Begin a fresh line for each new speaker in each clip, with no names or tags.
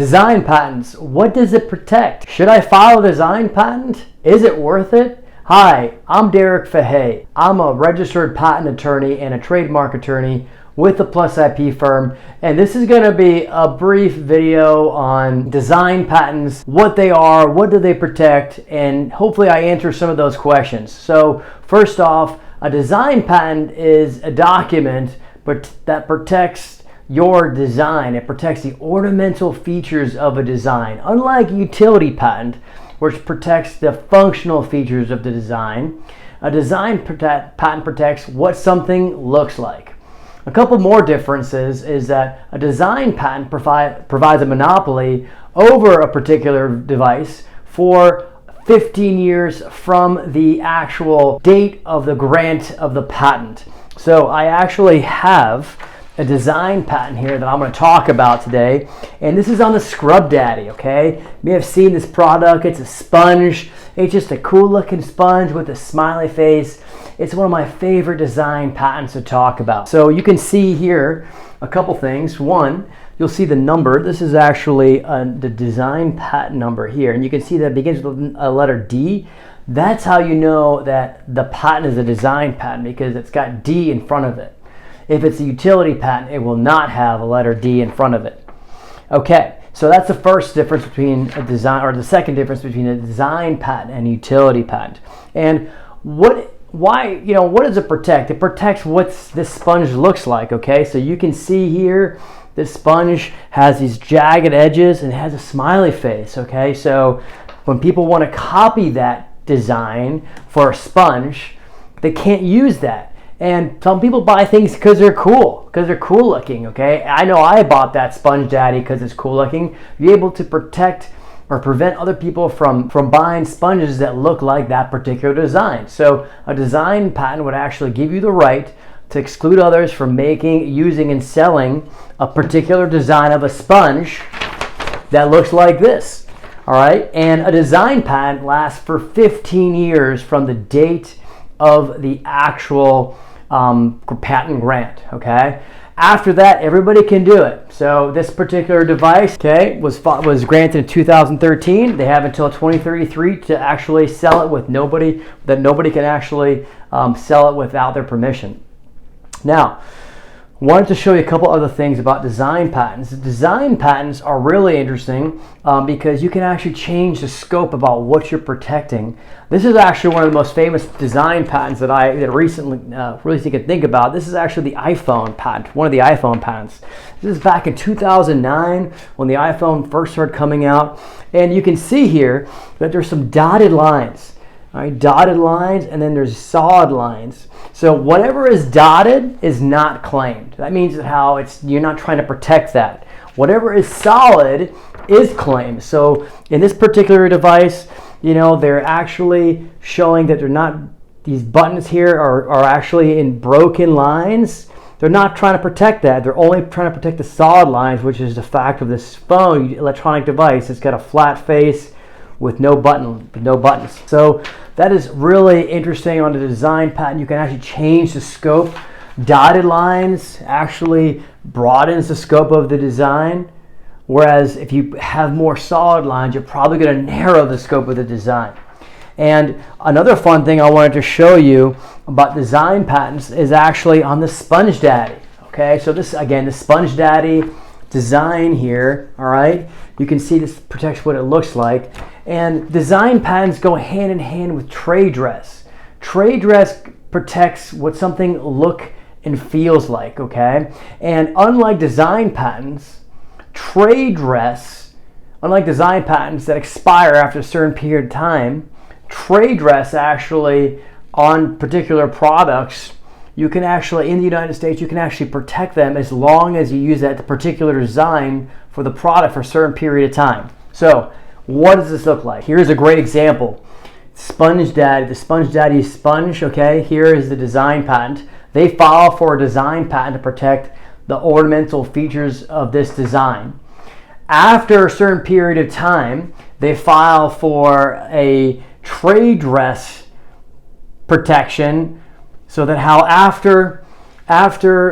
Design patents, what does it protect? Should I file a design patent? Is it worth it? Hi, I'm Derek Fahey. I'm a registered patent attorney and a trademark attorney with the Plus IP firm, and this is going to be a brief video on design patents, what they are, what do they protect, and hopefully I answer some of those questions. So first off, a design patent is a document that protects your design. It protects the ornamental features of a design, unlike a utility patent, which protects the functional features of the design. A design patent protects what something looks like. A couple more differences is that a design patent provides a monopoly over a particular device for 15 years from the actual date of the grant of the patent. So I actually have a design patent here that I'm going to talk about today, and this is on the Scrub Daddy. Okay, you may have seen this product. It's a sponge. It's just a cool looking sponge with a smiley face. It's one of my favorite design patents to talk about. So you can see here a couple things. One, you'll see the number. This is actually the design patent number here, and you can see that it begins with a letter D. That's how you know that the patent is a design patent, because it's got D in front of it. If it's a utility patent, it will not have a letter D in front of it. Okay, so that's the first difference between a design, or the second difference between a design patent and a utility patent. And what does it protect? It protects what this sponge looks like. Okay, so you can see here, this sponge has these jagged edges and has a smiley face. Okay, so when people want to copy that design for a sponge, they can't use that. And some people buy things because they're cool looking, okay? I know I bought that Sponge Daddy because it's cool looking. You're able to protect or prevent other people from buying sponges that look like that particular design. So a design patent would actually give you the right to exclude others from making, using, and selling a particular design of a sponge that looks like this, all right? And a design patent lasts for 15 years from the date of the actual patent grant. Okay, after that everybody can do it. So this particular device, okay, was granted in 2013. They have until 2033 to actually sell it with nobody can actually sell it without their permission. Now, wanted to show you a couple other things about design patents. Design patents are really interesting because you can actually change the scope about what you're protecting. This is actually one of the most famous design patents that I recently really could think about. This is actually the iPhone patent, one of the iPhone patents. This is back in 2009 when the iPhone first started coming out. And you can see here that there's some dotted lines. All right, dotted lines, and then there's solid lines. So whatever is dotted is not claimed. That means that you're not trying to protect that. Whatever is solid is claimed. So in this particular device, they're actually showing that they're not, these buttons here are actually in broken lines. They're not trying to protect that. They're only trying to protect the solid lines, which is the fact of this phone, electronic device. It's got a flat face with no buttons. So that is really interesting on the design patent. You can actually change the scope. Dotted lines actually broadens the scope of the design, whereas if you have more solid lines, you're probably going to narrow the scope of the design. And another fun thing I wanted to show you about design patents is actually on the Sponge Daddy. Okay, so this, again, the Sponge Daddy design here, all right? You can see this protects what it looks like. And design patents go hand in hand with trade dress. Trade dress protects what something looks and feels like, okay? And unlike design patents, trade dress, unlike design patents that expire after a certain period of time, trade dress actually on particular products, you can actually, in the United States, you can actually protect them as long as you use that particular design for the product for a certain period of time. So what does this look like? Here's a great example. Sponge Daddy, the Sponge Daddy sponge, okay? Here is the design patent. They file for a design patent to protect the ornamental features of this design. After a certain period of time, they file for a trade dress protection, so that after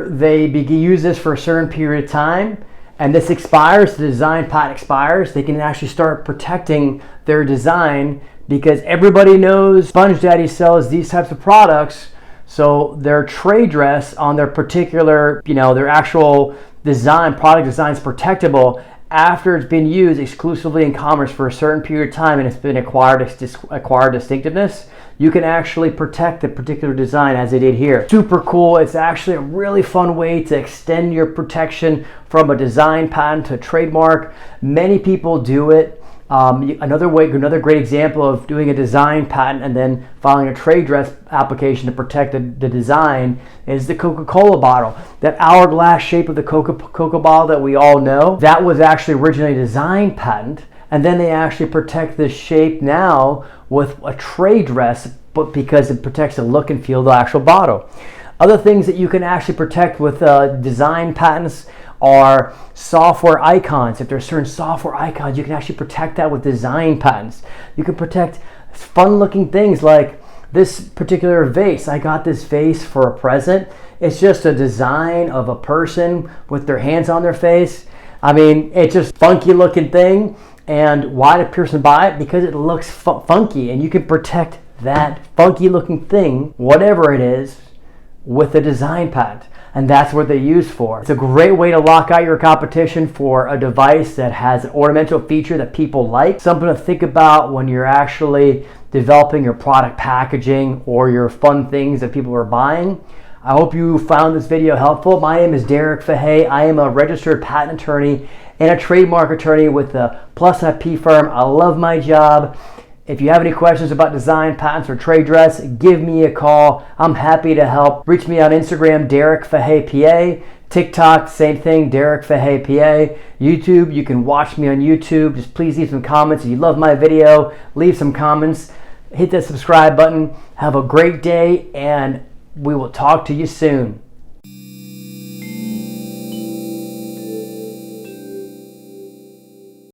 they use this for a certain period of time, and this expires, the design patent expires, they can actually start protecting their design because everybody knows Sponge Daddy sells these types of products, so their trade dress on their particular, their actual design, product design is protectable after it's been used exclusively in commerce for a certain period of time and it's been acquired distinctiveness. You can actually protect the particular design as they did here. Super cool. It's actually a really fun way to extend your protection from a design patent to a trademark. Many people do it. Another great example of doing a design patent and then filing a trade dress application to protect the design is the Coca-Cola bottle. That hourglass shape of the Coca bottle that we all know, that was actually originally a design patent, and then they actually protect this shape now with a trade dress, but because it protects the look and feel of the actual bottle. Other things that you can actually protect with design patents are software icons. If there's certain software icons, you can actually protect that with design patents. You can protect fun looking things like this particular vase. I got this vase for a present. It's just a design of a person with their hands on their face. I mean, it's just funky looking thing. And why did a person buy it? Because it looks funky, and you can protect that funky looking thing, whatever it is, with a design patent. And that's what they're used for. It's a great way to lock out your competition for a device that has an ornamental feature that people like. Something to think about when you're actually developing your product packaging or your fun things that people are buying. I hope you found this video helpful. My name is Derek Fahey. I am a registered patent attorney and a trademark attorney with the Plus IP firm. I love my job. If you have any questions about design, patents, or trade dress, give me a call. I'm happy to help. Reach me on Instagram, Derek Fahey PA. TikTok, same thing, Derek Fahey PA. YouTube, you can watch me on YouTube. Just please leave some comments. If you love my video, leave some comments. Hit that subscribe button. Have a great day, and we will talk to you soon.